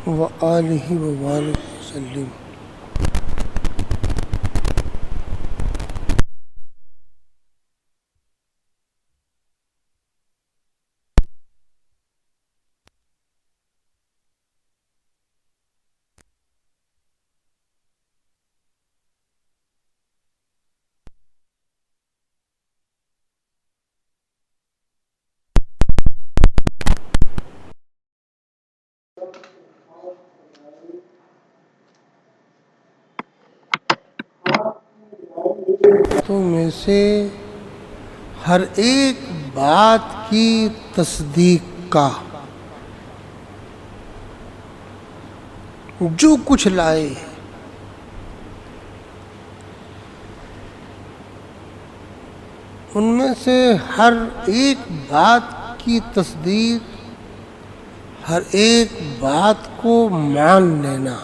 وآلہ وبارک وسلم۔ باتوں میں سے ہر ایک بات کی تصدیق کا، جو کچھ لائے ان میں سے ہر ایک بات کی تصدیق، ہر ایک بات کو مان لینا،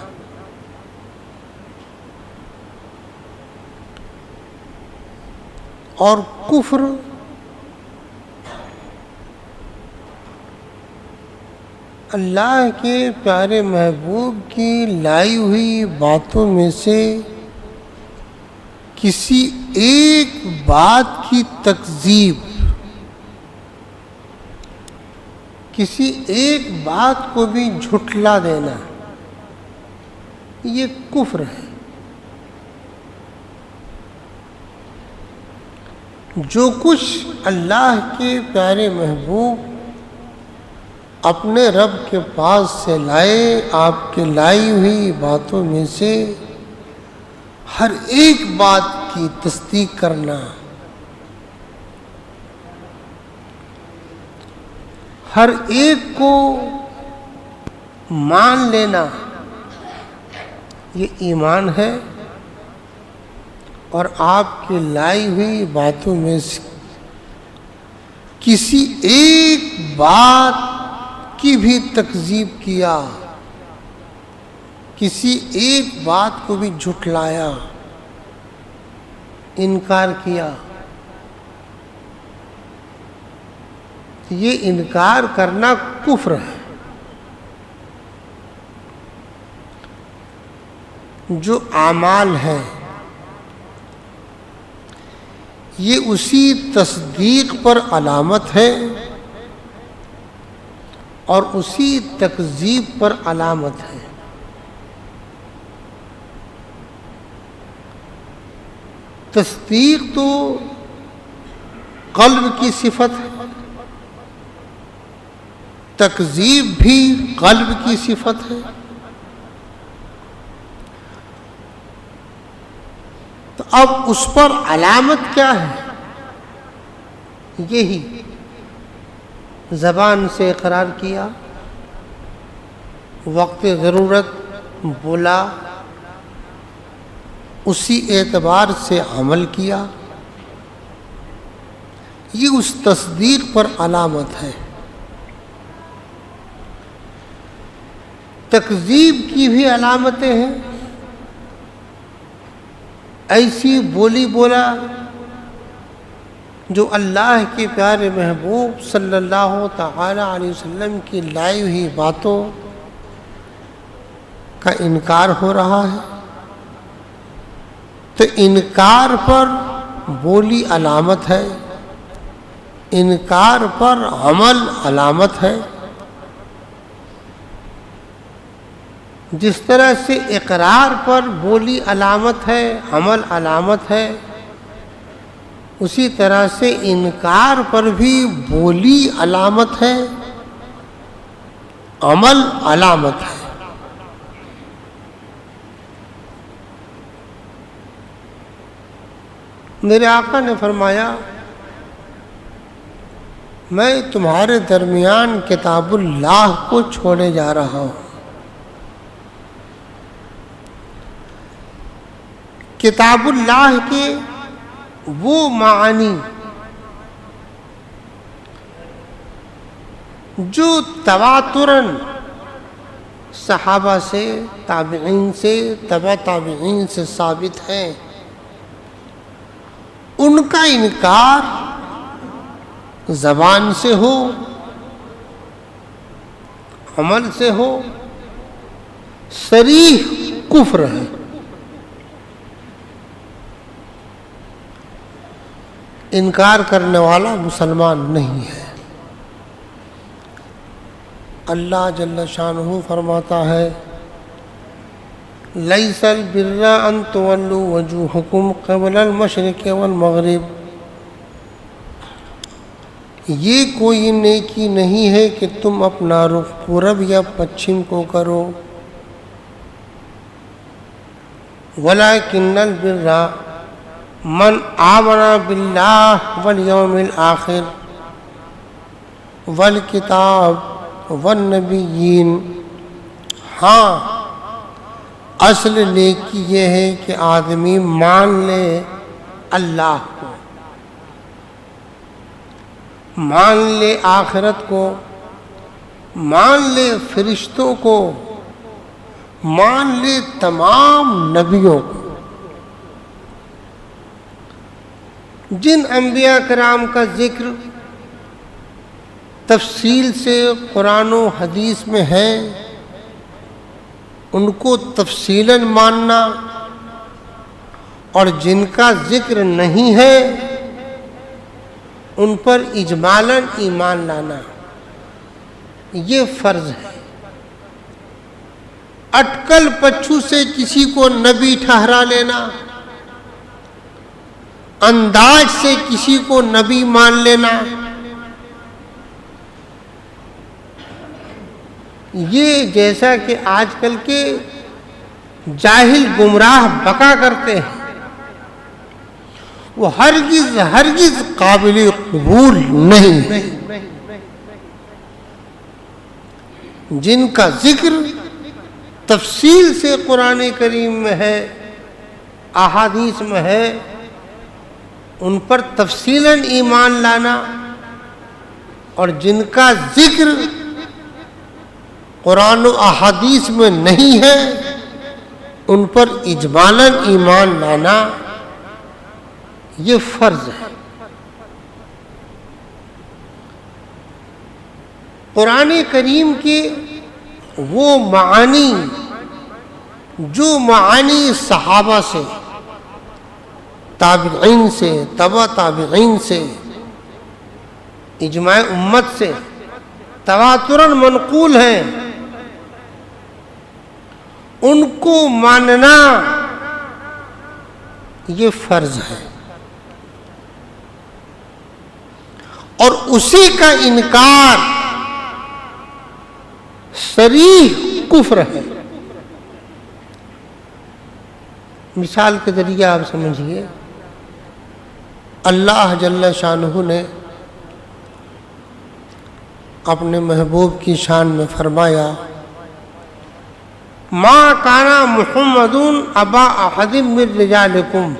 اور کفر اللہ کے پیارے محبوب کی لائی ہوئی باتوں میں سے کسی ایک بات کی تکذیب، کسی ایک بات کو بھی جھٹلا دینا، یہ کفر ہے۔ جو کچھ اللہ کے پیارے محبوب اپنے رب کے پاس سے لائے، آپ کے لائی ہوئی باتوں میں سے ہر ایک بات کی تصدیق کرنا، ہر ایک کو مان لینا، یہ ایمان ہے۔ اور آپ کی لائی ہوئی باتوں میں سے کسی ایک بات کی بھی تکذیب کیا، کسی ایک بات کو بھی جھٹلایا، انکار کیا، یہ انکار کرنا کفر ہے۔ جو اعمال ہیں یہ اسی تصدیق پر علامت ہے اور اسی تکذیب پر علامت ہے۔ تصدیق تو قلب کی صفت ہے، تکذیب بھی قلب کی صفت ہے۔ تو اب اس پر علامت کیا ہے؟ یہی زبان سے اقرار کیا، وقت ضرورت بولا، اسی اعتبار سے عمل کیا، یہ اس تصدیق پر علامت ہے۔ تکذیب کی بھی علامتیں ہیں، ایسی بولی بولا جو اللہ کے پیارے محبوب صلی اللہ تعالی علیہ وسلم کی لائی ہوئی باتوں کا انکار ہو رہا ہے، تو انکار پر بولی علامت ہے، انکار پر عمل علامت ہے۔ جس طرح سے اقرار پر بولی علامت ہے، عمل علامت ہے، اسی طرح سے انکار پر بھی بولی علامت ہے، عمل علامت ہے۔ میرے آقا نے فرمایا، میں تمہارے درمیان کتاب اللہ کو چھوڑے جا رہا ہوں۔ کتاب اللہ کے وہ معانی جو تواتراً صحابہ سے، تابعین سے، تبع تابعین سے ثابت ہیں، ان کا انکار زبان سے ہو عمل سے ہو، صریح کفر ہے۔ انکار کرنے والا مسلمان نہیں ہے۔ اللہ جل شانہ فرماتا ہے لیس البر ان تولوا وجوہکم قبل المشرق والمغرب، یہ کوئی نیکی نہیں ہے کہ تم اپنا رخ پورب یا پچھم کو کرو، ولیکن البر من آمن باللہ والیوم الآخر والکتاب والنبیین، ہاں اصل نیکی یہ ہے کہ آدمی مان لے اللہ کو، مان لے آخرت کو، مان لے فرشتوں کو، مان لے تمام نبیوں کو۔ جن انبیاء کرام کا ذکر تفصیل سے قرآن و حدیث میں ہے، ان کو تفصیلاً ماننا، اور جن کا ذکر نہیں ہے ان پر اجمالاً ایمان لانا، یہ فرض ہے۔ اٹکل پچھو سے کسی کو نبی ٹھہرا لینا، انداز سے کسی کو نبی مان لینا، یہ جیسا کہ آج کل کے جاہل گمراہ بکا کرتے ہیں، وہ ہرگز قابل قبول نہیں ہے۔ جن کا ذکر تفصیل سے قرآن کریم میں ہے، احادیث میں ہے، ان پر تفصیلاً ایمان لانا، اور جن کا ذکر قرآن و احادیث میں نہیں ہے ان پر اجمالاً ایمان لانا، یہ فرض ہے۔ قرآن کریم کے وہ معانی جو معانی صحابہ سے، تابعین سے، تبع تابعین سے، اجماع امت سے تواتراً منقول ہیں، ان کو ماننا یہ فرض ہے، اور اسی کا انکار صریح کفر ہے۔ مثال کے ذریعے آپ سمجھیے، اللہ جل شانہ نے اپنے محبوب کی شان میں فرمایا ما کان محمد ابا احد من رجالکم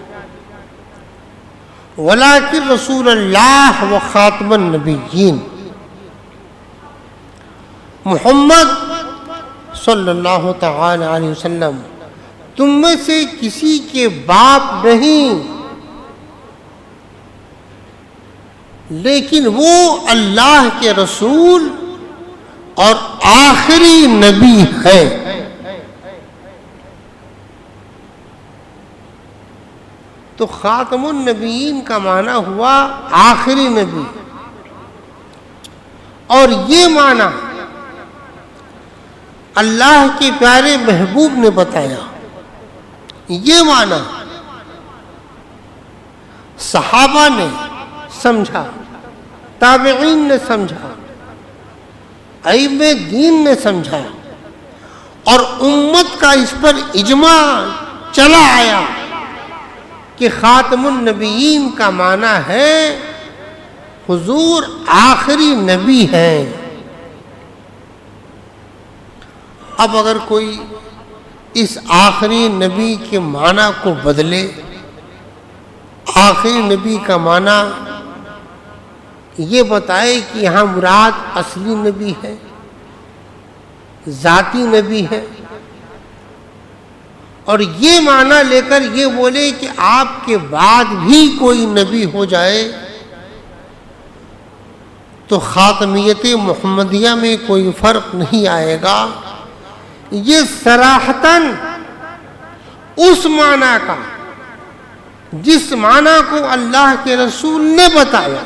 ولکن رسول اللہ وخاتم النبیین، محمد صلی اللہ تعالی علیہ وسلم تم میں سے کسی کے باپ نہیں، لیکن وہ اللہ کے رسول اور آخری نبی ہے۔ تو خاتم النبیین کا معنی ہوا آخری نبی، اور یہ معنی اللہ کے پیارے محبوب نے بتایا، یہ معنی صحابہ نے سمجھا، تابعین نے سمجھا، ائمہ دین نے سمجھا، اور امت کا اس پر اجماع چلا آیا کہ خاتم النبیین کا معنی ہے حضور آخری نبی ہیں۔ اب اگر کوئی اس آخری نبی کے معنی کو بدلے، آخری نبی کا معنی یہ بتائے کہ یہاں مراد اصلی نبی ہے، ذاتی نبی ہے، اور یہ معنی لے کر یہ بولے کہ آپ کے بعد بھی کوئی نبی ہو جائے، تو خاتمیت محمدیہ میں کوئی فرق نہیں آئے گا۔ یہ صراحتاً اس معنی کا جس معنی کو اللہ کے رسول نے بتایا،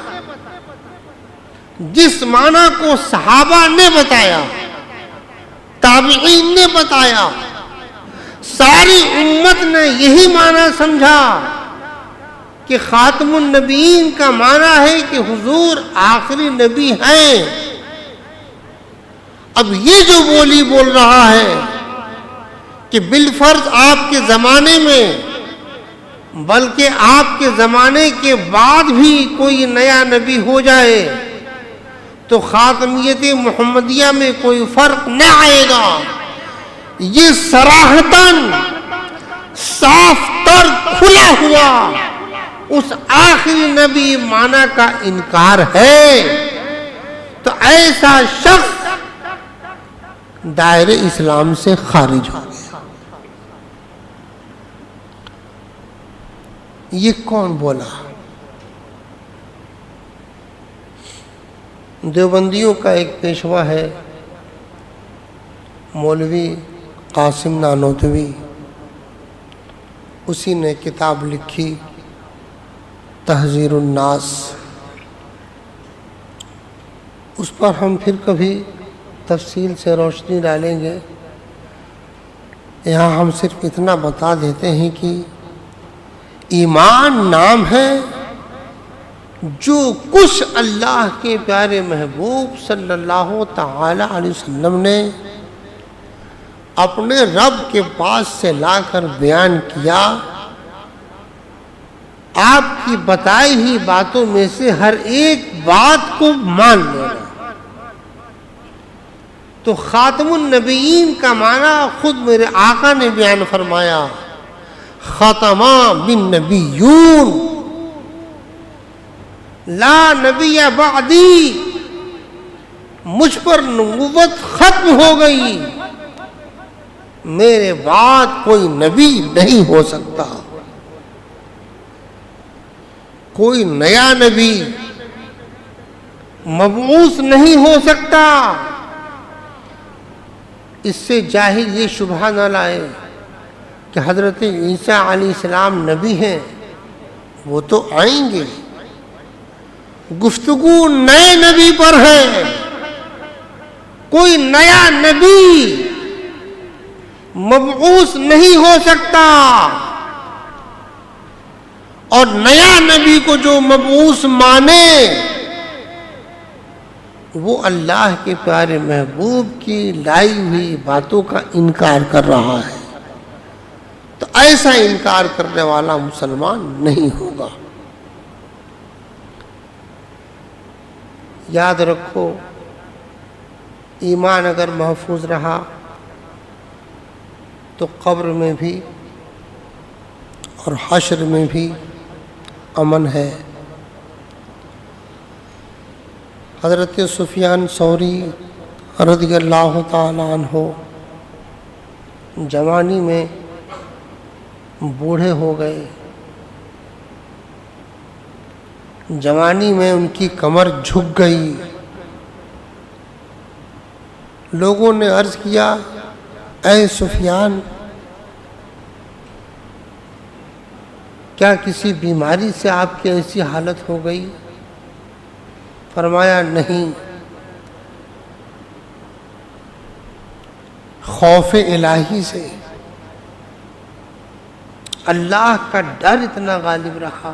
جس معنی کو صحابہ نے بتایا، تابعین نے بتایا، ساری امت نے یہی معنی سمجھا کہ خاتم النبیین کا معنی ہے کہ حضور آخری نبی ہیں۔ اب یہ جو بولی بول رہا ہے کہ بالفرض آپ کے زمانے میں بلکہ آپ کے زمانے کے بعد بھی کوئی نیا نبی ہو جائے تو خاتمیت محمدیہ میں کوئی فرق نہ آئے گا، یہ صراحتاً صاف تر کھلا ہوا اس آخری نبی معنی کا انکار ہے۔ تو ایسا شخص دائرے اسلام سے خارج ہو گیا۔ یہ کون بولا؟ دیوبندیوں کا ایک پیشوا ہے مولوی قاسم نانوتوی، اسی نے کتاب لکھی تحذیر الناس۔ اس پر ہم پھر کبھی تفصیل سے روشنی ڈالیں گے۔ یہاں ہم صرف اتنا بتا دیتے ہیں کہ ایمان نام ہے جو کچھ اللہ کے پیارے محبوب صلی اللہ تعالی علیہ وسلم نے اپنے رب کے پاس سے لا کر بیان کیا، آپ کی بتائی ہوئی باتوں میں سے ہر ایک بات کو مان لینا۔ تو خاتم النبیین کا معنی خود میرے آقا نے بیان فرمایا، ختمہ بالنبیون لا نبی بعدی، مجھ پر نبوت ختم ہو گئی، میرے بعد کوئی نبی نہیں ہو سکتا، کوئی نیا نبی مبعوث نہیں ہو سکتا۔ اس سے جاہل یہ شبہ نہ لائے کہ حضرت عیسیٰ علیہ السلام نبی ہیں، وہ تو آئیں گے۔ گفتگو نئے نبی پر ہے، کوئی نیا نبی مبعوث نہیں ہو سکتا، اور نیا نبی کو جو مبعوث مانے وہ اللہ کے پیارے محبوب کی لائی ہوئی باتوں کا انکار کر رہا ہے۔ تو ایسا انکار کرنے والا مسلمان نہیں ہوگا۔ یاد رکھو، ایمان اگر محفوظ رہا تو قبر میں بھی اور حشر میں بھی امن ہے۔ حضرت سفیان ثوری رضی اللہ تعالی عنہ جوانی میں بوڑھے ہو گئے، جوانی میں ان کی کمر جھک گئی۔ لوگوں نے عرض کیا، اے سفیان، کیا کسی بیماری سے آپ کی ایسی حالت ہو گئی؟ فرمایا نہیں، خوف الہی سے، اللہ کا ڈر اتنا غالب رہا۔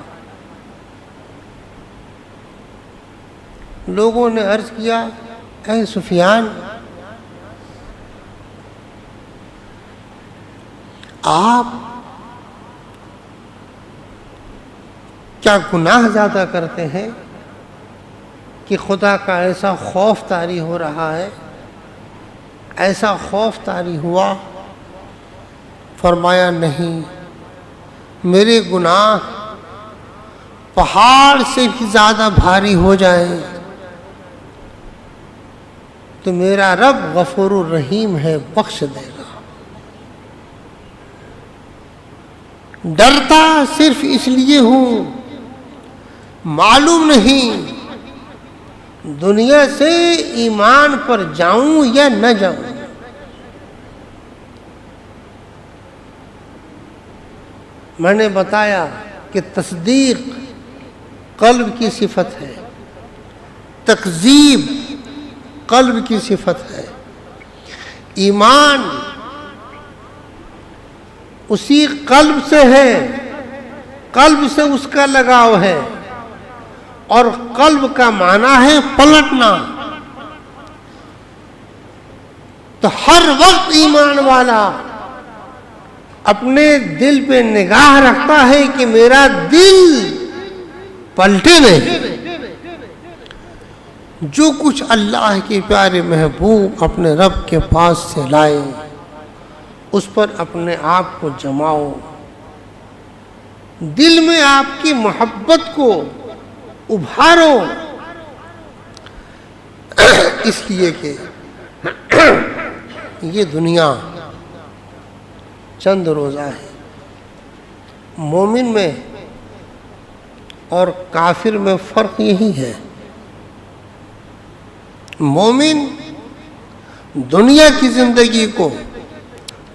لوگوں نے عرض کیا، اے سفیان، آپ کیا گناہ زیادہ کرتے ہیں کہ خدا کا ایسا خوف طاری ہو رہا ہے؟ ایسا خوف طاری ہوا؟ فرمایا نہیں، میرے گناہ پہاڑ سے بھی زیادہ بھاری ہو جائیں تو میرا رب غفور الرحیم ہے، بخش دے گا۔ ڈرتا صرف اس لیے ہوں، معلوم نہیں دنیا سے ایمان پر جاؤں یا نہ جاؤں. میں نے بتایا کہ تصدیق قلب کی صفت ہے، تکذیب قلب کی صفت ہے. ایمان اسی قلب سے ہے، قلب سے اس کا لگاؤ ہے، اور قلب کا معنی ہے پلٹنا. تو ہر وقت ایمان والا اپنے دل پہ نگاہ رکھتا ہے کہ میرا دل پلٹے نہیں. جو کچھ اللہ کے پیارے محبوب اپنے رب کے پاس سے لائے اس پر اپنے آپ کو جماؤ. دل میں آپ کی محبت کو ابھارو، اس لیے کہ یہ دنیا چند روزہ ہے. مومن میں اور کافر میں فرق یہی ہے. مومن دنیا کی زندگی کو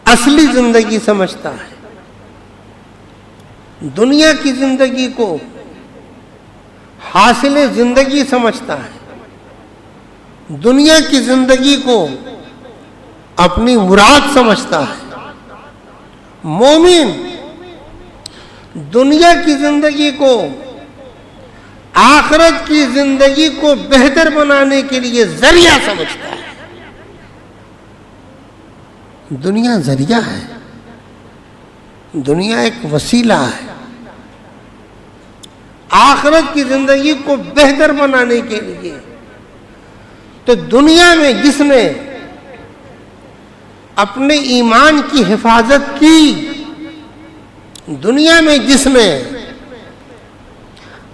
اصلی زندگی سمجھتا ہے، دنیا کی زندگی کو حاصل زندگی سمجھتا ہے، دنیا کی زندگی کو اپنی مراد سمجھتا ہے. مومن دنیا کی زندگی کو آخرت کی زندگی کو بہتر بنانے کے لیے ذریعہ سمجھتا ہے. دنیا ذریعہ ہے، دنیا ایک وسیلہ ہے. آخرت کی زندگی کو بہتر بنانے کے لیے تو دنیا میں جس نے اپنے ایمان کی حفاظت کی، دنیا میں جس نے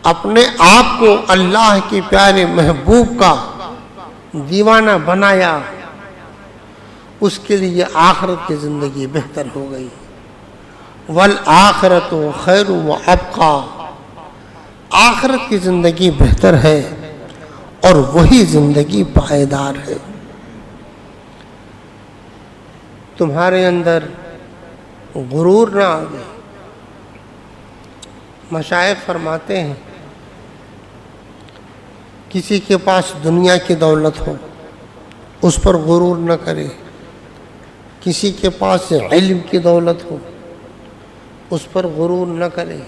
اپنے آپ کو اللہ کے پیارے محبوب کا دیوانہ بنایا، اس کے لیے آخرت کی زندگی بہتر ہو گئی. والآخرۃ خیر وابقیٰ، آخرت کی زندگی بہتر ہے اور وہی زندگی پائیدار ہے. تمہارے اندر غرور نہ آئے. مشائخ فرماتے ہیں کسی کے پاس دنیا کی دولت ہو اس پر غرور نہ کرے، کسی کے پاس علم کی دولت ہو اس پر غرور نہ کرے،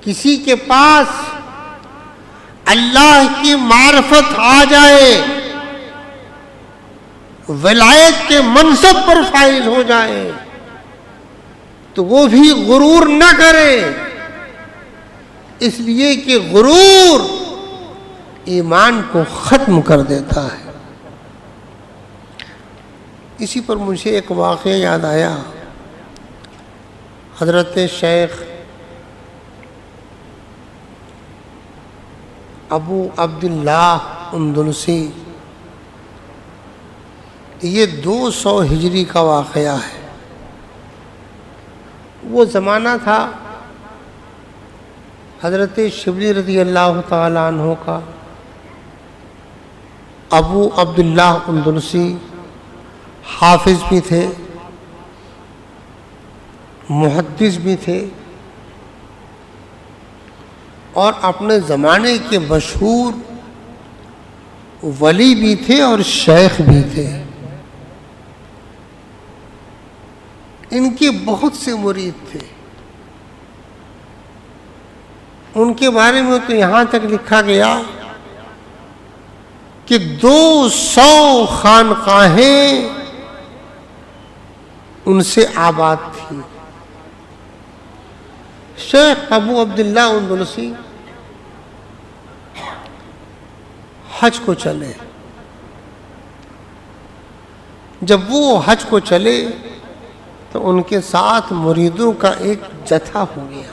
کسی کے پاس اللہ کی معرفت آ جائے، ولایت کے منصب پر فائز ہو جائے تو وہ بھی غرور نہ کرے، اس لیے کہ غرور ایمان کو ختم کر دیتا ہے. اسی پر مجھے ایک واقعہ یاد آیا. حضرت شیخ ابو عبداللہ اندلسی، یہ 200 ہجری کا واقعہ ہے. وہ زمانہ تھا حضرت شبلی رضی اللہ تعالیٰ عنہ کا. ابو عبداللہ اندلسی حافظ بھی تھے، محدث بھی تھے، اور اپنے زمانے کے مشہور ولی بھی تھے اور شیخ بھی تھے. ان کے بہت سے مرید تھے. ان کے بارے میں تو یہاں تک لکھا گیا کہ 200 خانقاہیں ان سے آباد تھی. شیخ ابو عبداللہ اندلسی حج کو چلے. جب وہ حج کو چلے تو ان کے ساتھ مریدوں کا ایک جتھا ہو گیا.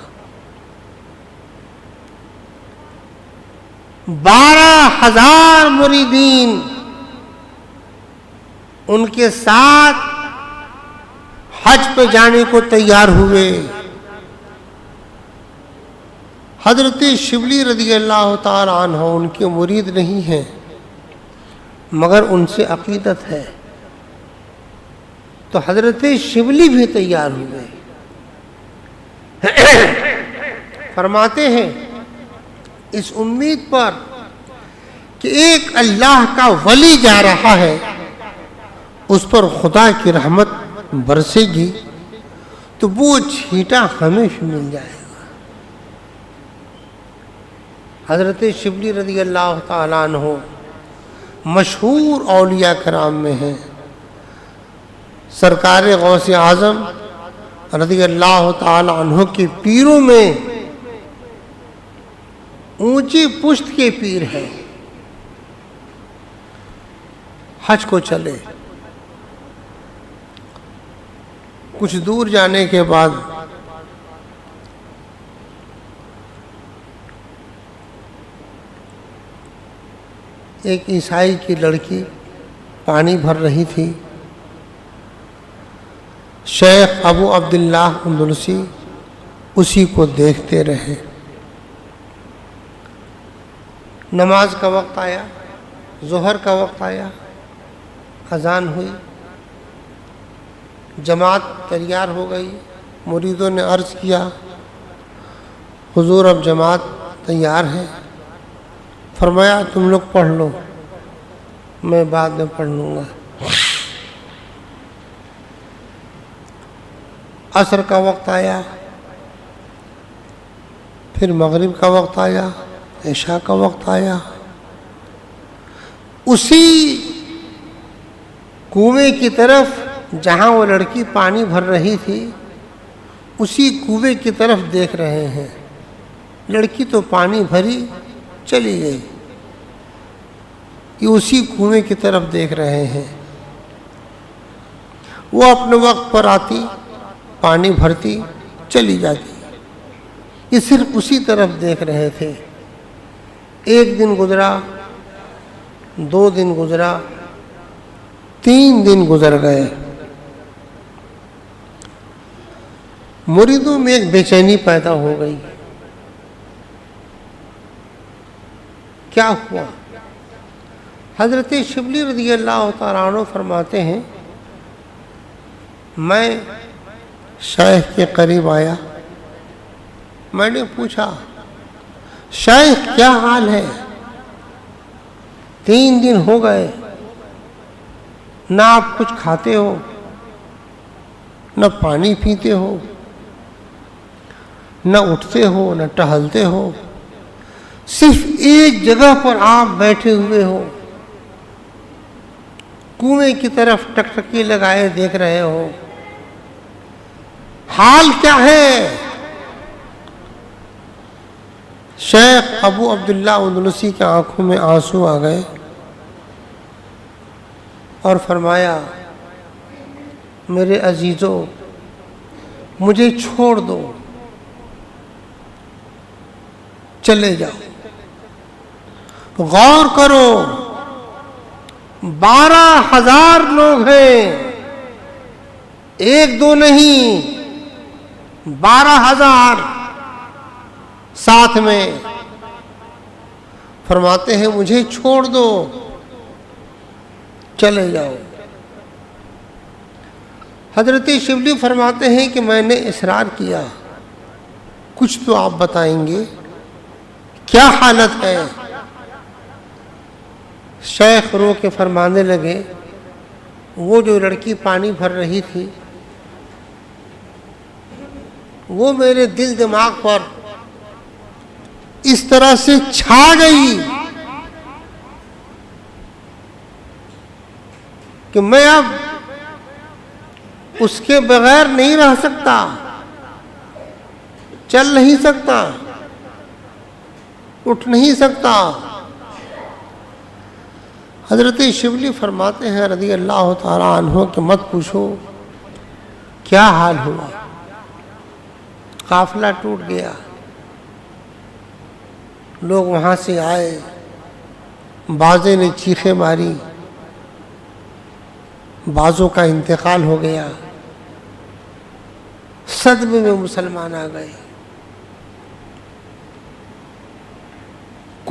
12,000 مریدین ان کے ساتھ حج پہ جانے کو تیار ہوئے. حضرت شبلی رضی اللہ تعالی عنہ ان کے مرید نہیں ہیں، مگر ان سے عقیدت ہے، تو حضرت شبلی بھی تیار ہوئے۔ فرماتے ہیں اس امید پر کہ ایک اللہ کا ولی جا رہا ہے، اس پر خدا کی رحمت برسے گی تو وہ چھینٹا ہمیں مل جائے گا۔ حضرت شبلی رضی اللہ تعالیٰ عنہ مشہور اولیاء کرام میں ہیں۔ سرکار غوث اعظم رضی اللہ تعالیٰ عنہ کے پیروں میں اونچی پشت کے پیر ہیں۔ حج کو چلے، کچھ دور جانے کے بعد ایک عیسائی کی لڑکی پانی بھر رہی تھی۔ شیخ ابو عبداللہ اندلسی اسی کو دیکھتے رہے۔ نماز کا وقت آیا، ظہر کا وقت آیا، اذان ہوئی، جماعت تیار ہو گئی۔ مریدوں نے عرض کیا حضور اب جماعت تیار ہے۔ فرمایا تم لوگ پڑھ لو، میں بعد میں پڑھ لوں گا۔ عصر کا وقت آیا، پھر مغرب کا وقت آیا، عشاء کا وقت آیا۔ اسی کنویں کی طرف جہاں وہ لڑکی پانی بھر رہی تھی، اسی کنویں کی طرف دیکھ رہے ہیں۔ لڑکی تو پانی بھری چلی گئی، یہ اسی کنویں کی طرف دیکھ رہے ہیں۔ وہ اپنے وقت پر آتی، پانی بھرتی، چلی جاتی، یہ صرف اسی طرف دیکھ رہے تھے۔ ایک دن گزرا، 2 دن گزرا، 3 دن گزر گئے۔ مریدوں میں ایک بے چینی پیدا ہو گئی۔ کیا ہوا؟ حضرت شبلی رضی اللہ تعالیٰ عنہ فرماتے ہیں میں شیخ کے قریب آیا، میں نے پوچھا شیخ کیا حال ہے؟ 3 دن ہو گئے، نہ آپ کچھ کھاتے ہو، نہ پانی پیتے ہو، نہ اٹھتے ہو، نہ ٹہلتے ہو، صرف ایک جگہ پر آپ بیٹھے ہوئے ہو، کنویں کی طرف ٹکٹکی لگائے دیکھ رہے ہو، حال کیا ہے؟ شیخ ابو عبداللہ اندلسی کی آنکھوں میں آنسو آ گئے اور فرمایا میرے عزیزو مجھے چھوڑ دو، چلے جاؤ۔ غور کرو، 12,000 لوگ ہیں، 1-2 نہیں، 12,000 ساتھ میں۔ فرماتے ہیں مجھے چھوڑ دو، چلے جاؤ۔ حضرت شبلی فرماتے ہیں کہ میں نے اصرار کیا، کچھ تو آپ بتائیں گے، کیا حالت ہے؟ شیخ رو کے فرمانے لگے وہ جو لڑکی پانی بھر رہی تھی وہ میرے دل دماغ پر اس طرح سے چھا گئی کہ میں اب اس کے بغیر نہیں رہ سکتا، چل نہیں سکتا، اٹھ نہیں سکتا۔ حضرت شبلی فرماتے ہیں رضی اللہ تعالیٰ عنہ کہ مت پوچھو کیا حال ہوا، قافلہ ٹوٹ گیا، لوگ وہاں سے آئے، بعضے نے چیخیں ماری، بعضوں کا انتقال ہو گیا، صدمے میں مسلمان آ گئے۔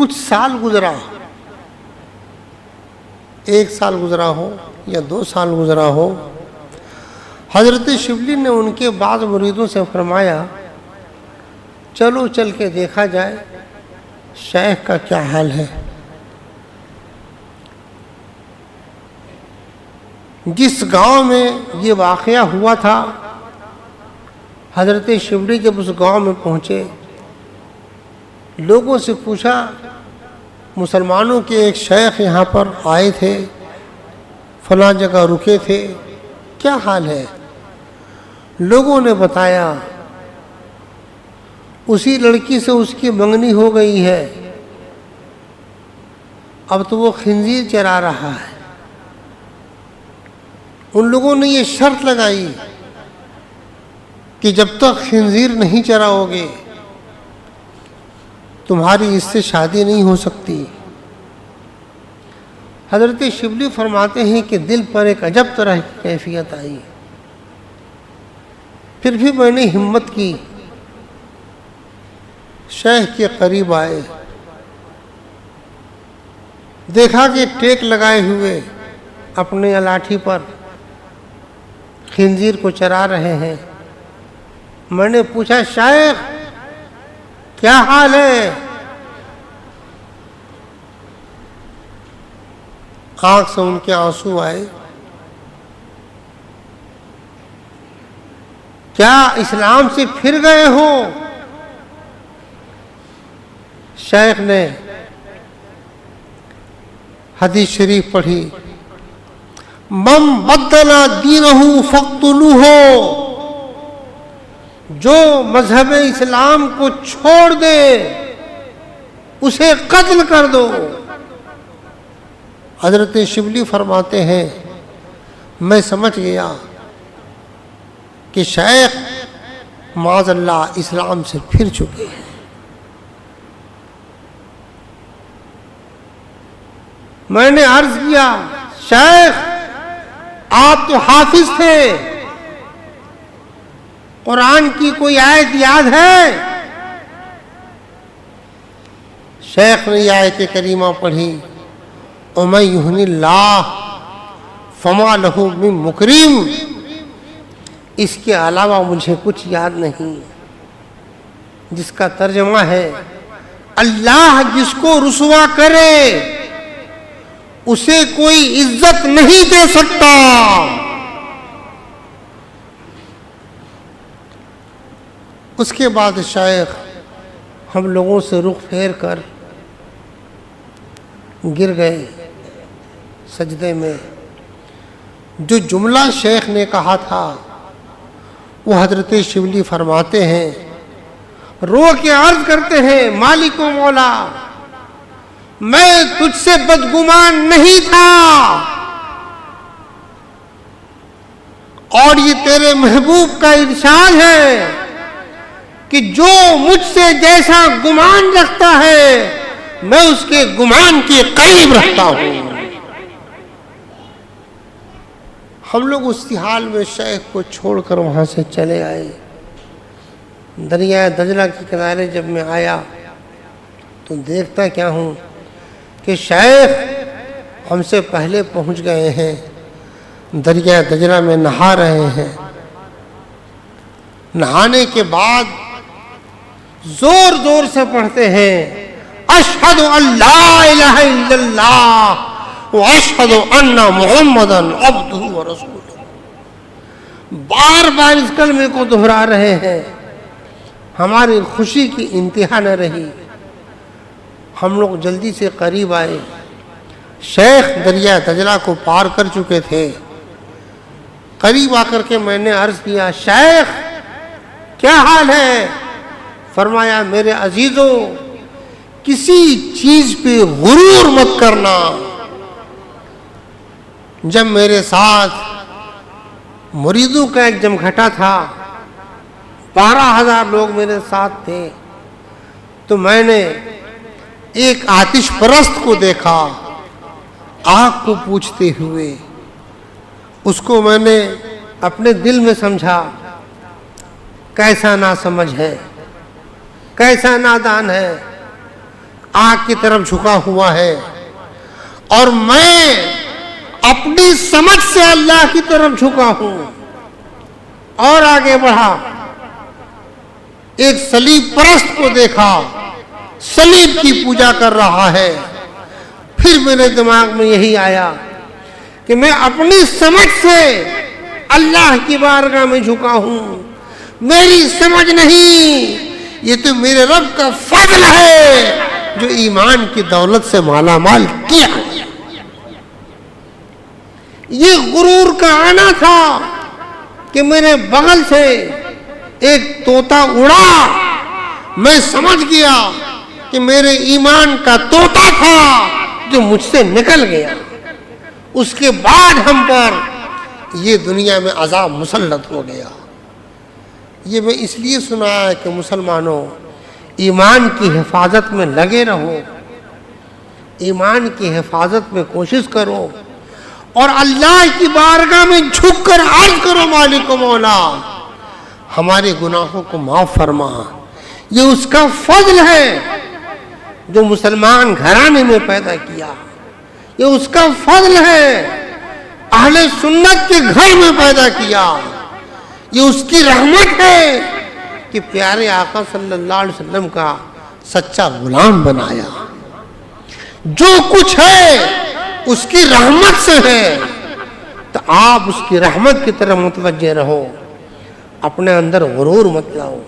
کچھ سال گزرا، 1 سال گزرا ہو یا 2 سال گزرا ہو، حضرت شبلی نے ان کے بعض مریدوں سے فرمایا چلو چل کے دیکھا جائے شیخ کا کیا حال ہے۔ جس گاؤں میں یہ واقعہ ہوا تھا، حضرت شبلی جب اس گاؤں میں پہنچے، لوگوں سے پوچھا مسلمانوں کے ایک شیخ یہاں پر آئے تھے، فلاں جگہ رکے تھے، کیا حال ہے؟ لوگوں نے بتایا اسی لڑکی سے اس کی منگنی ہو گئی ہے، اب تو وہ خنزیر چرا رہا ہے۔ ان لوگوں نے یہ شرط لگائی کہ جب تک خنزیر نہیں چراؤ گے تمہاری اس سے شادی نہیں ہو سکتی۔ حضرت شبلی فرماتے ہیں کہ دل پر ایک عجب طرح کی کیفیت آئی، پھر بھی میں نے ہمت کی، شیخ کے قریب آئے، دیکھا کہ ٹیک لگائے ہوئے اپنے لاٹھی پر خنزیر کو چرا رہے ہیں۔ میں نے پوچھا شیخ کیا حال ہے؟ آنکھ سے ان کے آنسو آئے، کیا اسلام سے پھر گئے ہو؟ شیخ نے حدیث شریف پڑھی، من بدل دینہ فاقتلوہ، جو مذہب اسلام کو چھوڑ دے اسے قتل کر دو۔ حضرت شبلی فرماتے ہیں میں سمجھ گیا کہ شیخ معاذ اللہ اسلام سے پھر چکے ہیں۔ میں نے عرض کیا شیخ آپ تو حافظ تھے، قرآن کی کوئی آیت یاد ہے؟ شیخ نے یہ آیت کریمہ پڑھی، وَمَن يُهِنِ اللَّهُ فَمَا لَهُ مِن مُكْرِمٍ، اس کے علاوہ مجھے کچھ یاد نہیں، جس کا ترجمہ ہے اللہ جس کو رسوا کرے اسے کوئی عزت نہیں دے سکتا۔ اس کے بعد شیخ ہم لوگوں سے رخ پھیر کر گر گئے سجدے میں۔ جو جملہ شیخ نے کہا تھا وہ حضرت شبلی فرماتے ہیں، رو کے عرض کرتے ہیں مالک و مولا میں تجھ سے بدگمان نہیں تھا، اور یہ تیرے محبوب کا ارشاد ہے کہ جو مجھ سے جیسا گمان رکھتا ہے میں اس کے گمان کے قریب رکھتا ہوں۔ ہم لوگ اس حال میں شیخ کو چھوڑ کر وہاں سے چلے آئے۔ دریائے دجلہ کے کنارے جب میں آیا تو دیکھتا کیا ہوں کہ شیخ ہم سے پہلے پہنچ گئے ہیں، دریائے دجلہ میں نہا رہے ہیں۔ نہانے کے بعد زور زور سے پڑھتے ہیں اشہد ان لا الہ الا اللہ واشہد ان محمدً عبدہ ورسولہ، بار بار اس کلمے کو دہرا رہے ہیں۔ ہماری خوشی کی انتہا نہ رہی، ہم لوگ جلدی سے قریب آئے۔ شیخ دریا دجلہ کو پار کر چکے تھے۔ قریب آ کر کے میں نے عرض کیا شیخ کیا حال ہے؟ فرمایا میرے عزیزو کسی چیز پہ غرور مت کرنا۔ جب میرے ساتھ مریدوں کا ایک جمگھٹا تھا، 12,000 لوگ میرے ساتھ تھے، تو میں نے ایک آتش پرست کو دیکھا آگ کو پوجتے ہوئے۔ اس کو میں نے اپنے دل میں سمجھا کیسا ناسمجھ ہے، کیسا نادان ہے، آگ کی طرف جھکا ہوا ہے، اور میں اپنی سمجھ سے اللہ کی طرف جھکا ہوں۔ اور آگے بڑھا، ایک صلیب پرست کو دیکھا، صلیب کی پوجا کر رہا ہے۔ پھر میرے دماغ میں یہی آیا کہ میں اپنی سمجھ سے اللہ کی بارگاہ میں جھکا ہوں، میری سمجھ نہیں، یہ تو میرے رب کا فضل ہے جو ایمان کی دولت سے مالا مال کیا ہے۔ یہ غرور کا آنا تھا کہ میرے بغل سے ایک طوطا اڑا، میں سمجھ گیا کہ میرے ایمان کا طوطا تھا جو مجھ سے نکل گیا۔ اس کے بعد ہم پر یہ دنیا میں عذاب مسلط ہو گیا۔ یہ میں اس لیے سنایا ہے کہ مسلمانوں، ایمان کی حفاظت میں لگے رہو، ایمان کی حفاظت میں کوشش کرو، اور اللہ کی بارگاہ میں جھک کر عرض کرو، مالک و مولا ہمارے گناہوں کو معاف فرما۔ یہ اس کا فضل ہے جو مسلمان گھرانے میں پیدا کیا، یہ اس کا فضل ہے اہل سنت کے گھر میں پیدا کیا، یہ اس کی رحمت ہے کہ پیارے آقا صلی اللہ علیہ وسلم کا سچا غلام بنایا۔ جو کچھ ہے اس کی رحمت سے ہے، تو آپ اس کی رحمت کی طرف متوجہ رہو، اپنے اندر غرور مت لاؤ،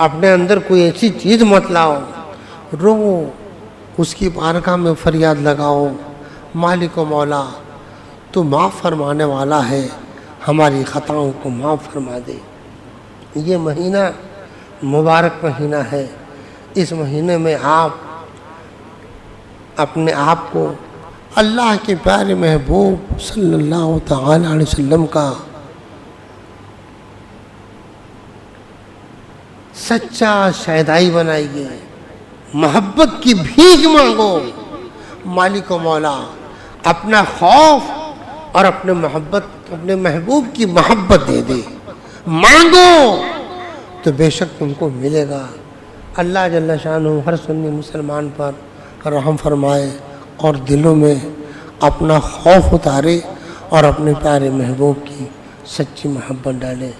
اپنے اندر کوئی ایسی چیز مت لاؤ، رو اس کی بارگاہ میں فریاد لگاؤ، مالک و مولا تو معاف فرمانے والا ہے، ہماری خطاؤں کو معاف فرما دے۔ یہ مہینہ مبارک مہینہ ہے، اس مہینے میں آپ اپنے آپ کو اللہ کے پیارے محبوب صلی اللہ تعالی علیہ وسلم کا سچا شہدائی بنائیے، محبت کی بھیک مانگو، مالک و مولا اپنا خوف اور اپنے محبوب کی محبت دے دے، مانگو تو بے شک تم کو ملے گا۔ اللہ جل شانہ ہر سنی مسلمان پر رحم فرمائے اور دلوں میں اپنا خوف اتارے اور اپنے پیارے محبوب کی سچی محبت ڈالے۔